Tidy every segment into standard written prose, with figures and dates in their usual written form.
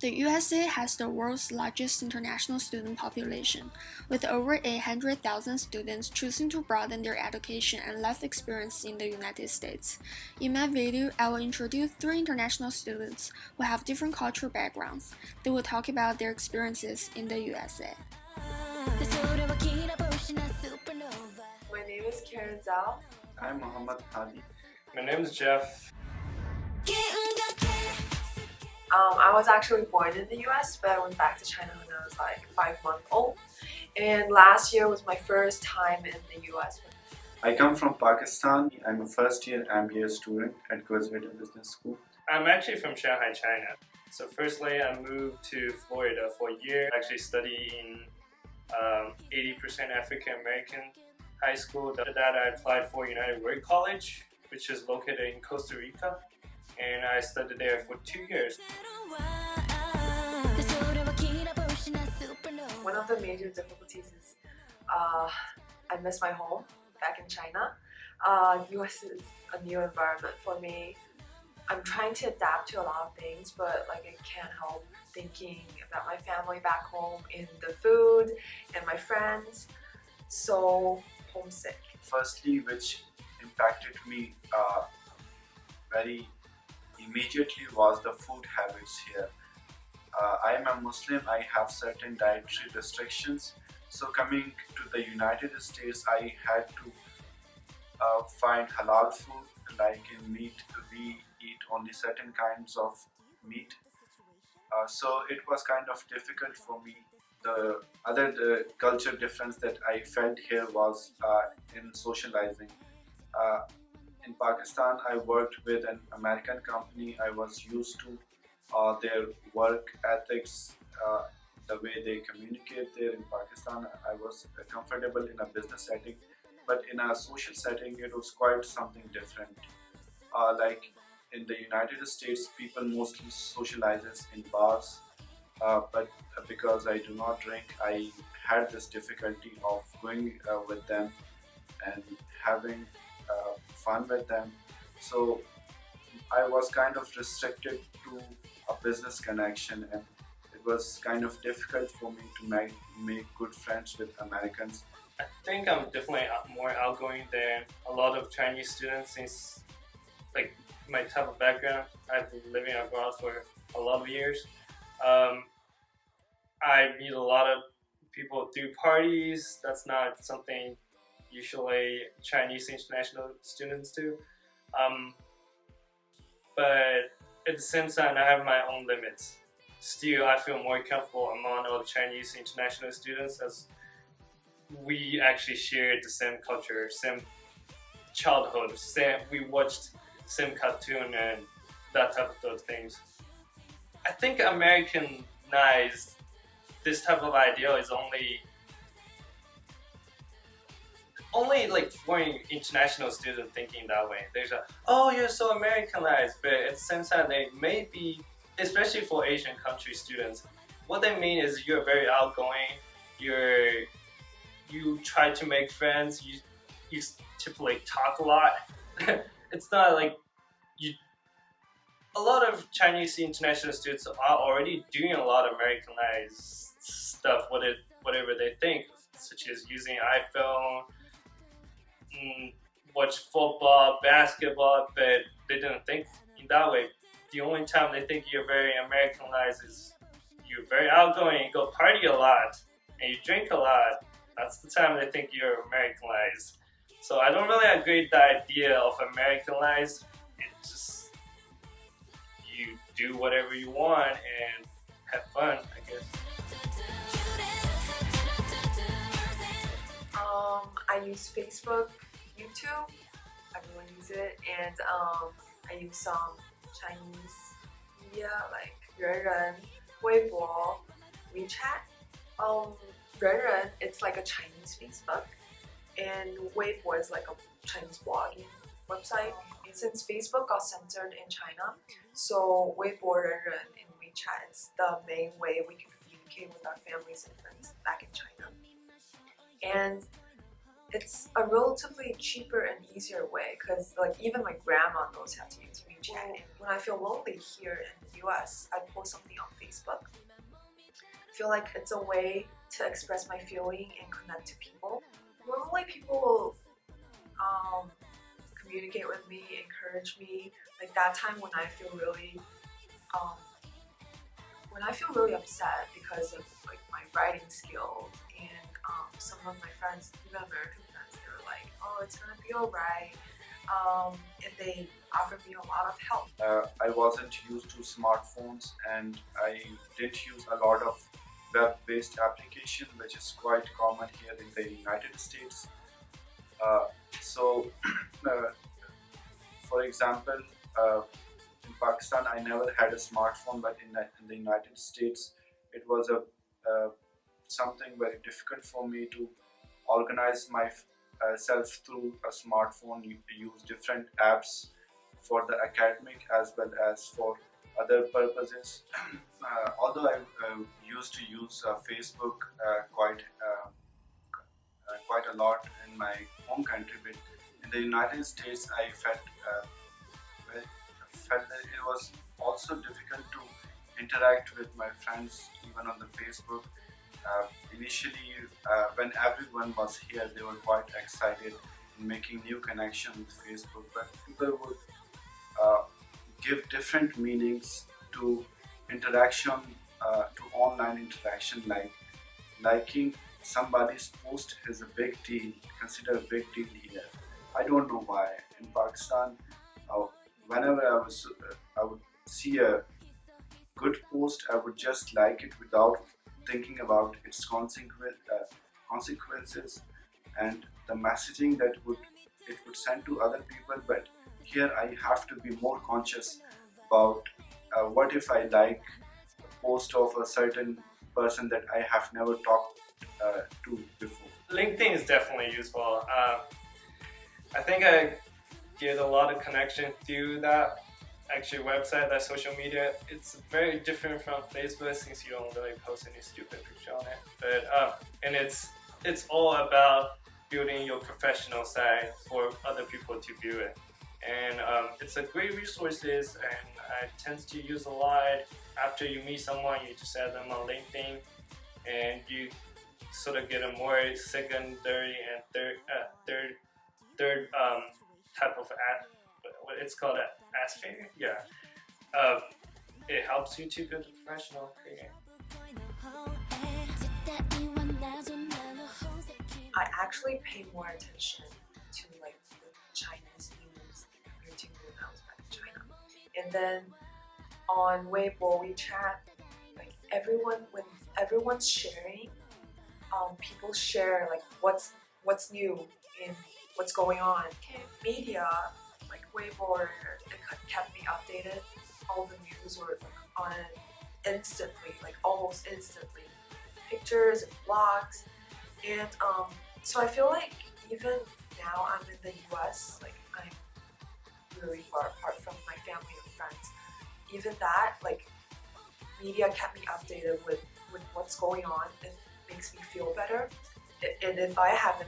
The USA has the world's largest international student population, with over 800,000 students choosing to broaden their education and life experience in the United States. In my video, I will introduce 3 international students who have different cultural backgrounds. They will talk about their experiences in the USA. My name is Karen Zhao. I'm Muhammad Hadi. My name is Jeff. I was actually born in the US, but I went back to China when I was like 5 months old. And last year was my first time in the US. I come from Pakistan. I'm a first-year MBA student at Graduate Business School. I'm actually from Shanghai, China. So firstly, I moved to Florida for a year. I actually studied in 80% African American high school. After that, I applied for United World College, which is located in Costa Rica. And I studied there for 2 years. One of the major difficulties is I miss my home back in China. US is a new environment for me. I'm trying to adapt to a lot of things, but like I can't help thinking about my family back home, in the food and my friends. So homesick. Firstly, which impacted me very immediately was the food habits here. I am a Muslim. I have certain dietary restrictions. So coming to the United States, I had to find halal food. Like in meat, we eat only certain kinds of meat. So it was kind of difficult for me. The culture difference that I felt here was in socializing. In Pakistan, I worked with an American company. I was used to their work ethics, the way they communicate there in Pakistan. I was comfortable in a business setting, but in a social setting, it was quite something different. Like in the United States, people mostly socializes in bars, but because I do not drink, I had this difficulty of going with them and having fun with them. So I was kind of restricted to a business connection, and it was kind of difficult for me to make good friends with Americans. I think I'm definitely more outgoing than a lot of Chinese students since like my type of background. I've been living abroad for a lot of years. I meet a lot of people through parties. That's not something usually Chinese international students do. But at the same time, I have my own limits. Still, I feel more comfortable among all the Chinese international students as we actually share the same culture, same childhood, we watched same cartoon and that type of things. I think Americanized this type of idea is only like foreign international students thinking that way. There's oh, you're so Americanized, but at the same time, they may be, especially for Asian country students, what they mean is you're very outgoing, you try to make friends, you typically talk a lot. It's not like a lot of Chinese international students are already doing a lot of Americanized stuff, whatever they think, such as using iPhone, watch football, basketball, but they didn't think in that way. The only time they think you're very Americanized is you're very outgoing, you go party a lot, and you drink a lot. That's the time they think you're Americanized. So I don't really agree with the idea of Americanized. It's just you do whatever you want and have fun, I guess. I use Facebook, YouTube, everyone uses it, and I use some Chinese media like 人人, Weibo, WeChat. 人人, it's like a Chinese Facebook, and Weibo is like a Chinese blogging website. And since Facebook got censored in China, so Weibo, 人人, and WeChat is the main way we can communicate with our families and friends back in China. And it's a relatively cheaper and easier way because like even my grandma knows how to use WeChat. And when I feel lonely here in the US, I post something on Facebook. I feel like it's a way to express my feeling and connect to people. Normally people will communicate with me, encourage me. Like that time when I feel really upset because of like my writing skills, and some of my friends, even American friends, they were like, "Oh, it's gonna be alright," and they offered me a lot of help. I wasn't used to smartphones, and I didn't use a lot of web-based application, which is quite common here in the United States. So, for example, in Pakistan, I never had a smartphone, but in the United States, it was something very difficult for me to organize myself through a smartphone. You use different apps for the academic as well as for other purposes. Although I used to use Facebook quite a lot in my home country, but in the United States, I well, felt that it was also difficult to interact with my friends even on the Facebook. Initially, when everyone was here, they were quite excited in making new connections with Facebook, but people would uh, give different meanings to interaction, to online interaction, like liking somebody's post is a big deal, consider a big deal here. I don't know why. In Pakistan, uh, whenever I would see a good post, I would just like it without thinking about its consequences and the messaging that it would send to other people. But here I have to be more conscious about what if I like a post of a certain person that I have never talked to before. LinkedIn is definitely useful. I think I get a lot of connection through that actually website, that social media. It's very different from Facebook since you don't really post any stupid picture on it. But and it's all about building your professional side for other people to view it. And it's a great resources, and I tend to use a lot. After you meet someone, you just add them on LinkedIn, and you sort of get a more secondary and third type of what it's called atmosphere. Yeah, it helps you to build a professional career. I actually pay more attention to like the Chinese news compared to when I was back in China. And then on Weibo, WeChat, like when everyone's sharing, people share like what's new in what's going on. Media like Weibo, it kept me updated. All the news were like on it instantly, like almost instantly. Pictures and blogs, and so I feel like even now I'm in the US, like I'm really far apart from my family and friends. Even that, like media kept me updated with what's going on. It makes me feel better. And if I have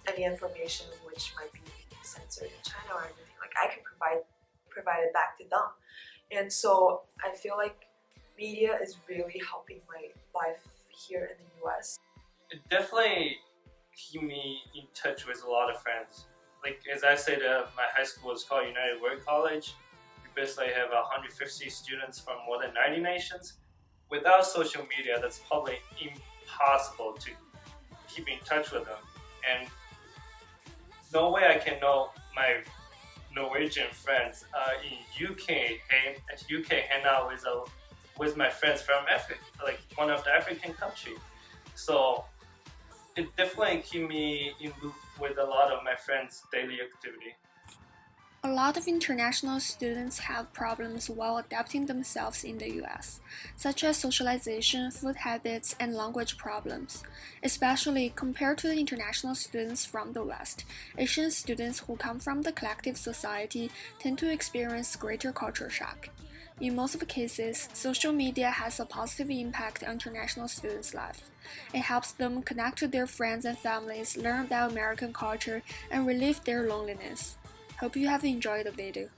any information which might be censored in China or anything, like I can provide it back to them. And so I feel like media is really helping my life here in the US. It definitely keep me in touch with a lot of friends. Like as I said, my high school is called United World College. We basically have 150 students from more than 90 nations. Without social media, that's probably impossible to keep in touch with them. And no way I can know my Norwegian friends in UK. Hang out with my friends from Africa, like one of the African countries. So it definitely keep me in loop with a lot of my friends' daily activity. A lot of international students have problems while adapting themselves in the US, such as socialization, food habits, and language problems. Especially compared to the international students from the West, Asian students who come from the collective society tend to experience greater culture shock. In most of the cases, social media has a positive impact on international students' life. It helps them connect with their friends and families, learn about American culture, and relieve their loneliness. Hope you have enjoyed the video.